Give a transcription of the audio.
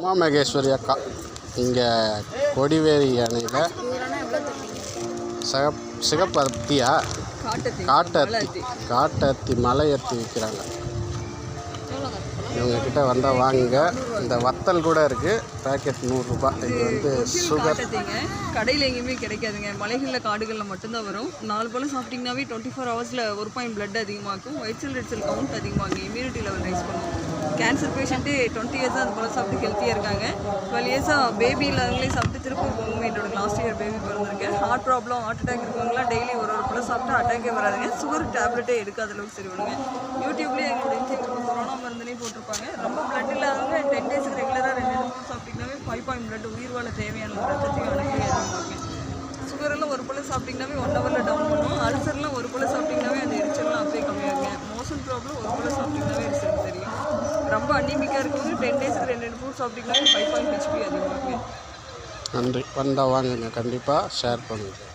உமாமகேஸ்வரி அக்கா இங்கே கொடிவேரி அணையில் சிகப்பத்தியா காட்டத்தி மலை ஏற்றி விற்கிறாங்க. இவங்கக்கிட்ட வந்தால் வாங்குங்க. இந்த வத்தல் கூட இருக்குது, பேக்கெட் 100 ரூபாய். இது வந்து சுகர் கடையில் எங்கேயுமே கிடைக்காதுங்க. மலைகளில் காடுகளில் மட்டும்தான் வரும். 4 பழம் சாப்பிட்டிங்கனாவே 24 ஹவர்ஸில் 1 பாயிண்ட் பிளட் அதிகமாகும். ஒயிட் செல் ரெட் செல் கவுண்ட் அதிகமாகும். இம்யூனிட்டி லெவல் ரைஸ் பண்ணும். கேன்சர் பேஷண்ட்டு 20 இயர்ஸாக அந்த பழம் சாப்பிட்டு ஹெல்த்தியாக இருக்காங்க. 12 இயர்ஸாக பேபி இல்லாதவங்களே சாப்பிட்டு திருப்பூர் போகும். என்னோட லாஸ்ட் இயர் பேபி பிறந்திருக்கேன். ஹார்ட் ப்ராப்ளம் ஹார்ட் அட்டாக் இருக்கவங்களாம் டெய்லி ஒரு பழம் சாப்பிட்டு அட்டாக்கே வராதுங்க. சுகர் டேப்லெட்டே எடுக்காத அளவுக்கு சரி பண்ணுங்க. யூடியூப்லேயே எங்களோட இன்ஸ்டாகிராம் கொரோனா மருந்துலேயும் போட்டிருப்பாங்க. ரொம்ப பிளட் இல்லாதவங்க 10 டேஸ்க்கு ரெகுலராக 2 பழம் சாப்பிட்டிங்கனாவே 5 பாயிண்ட் பிளட் உயிர் வாழ தேவையான ரத்தத்தையும் அனுப்பி அதிகமாகுங்க. சுகரெல்லாம் 1 பழம் சாப்பிட்டிங்கனாவே 1 ஹவரில் டவுன் பண்ணும். அல்சர்லாம் 1 பழம் சாப்பிட்டிங்கனாவே அந்த எரிச்சல்லாம் அப்படியே கம்மியாகுங்க. மோஷன் ப்ராப்ளம் 1 பழம் சாப்பிட்டிங்கனாவே ரிசல்ட் தெரியும். ரொம்ப அனீமிக்காக இருக்கவங்க 10 டேஸ்க்கு 2 ஃப்ரூட் சாப்பிட்டிங்கனாவே 5 பாயிண்ட் ஹெச்பி அதிகமாகுங்க. நன்றி. வந்தால் வாங்குங்க, கண்டிப்பாக ஷேர் பண்ணுங்கள்.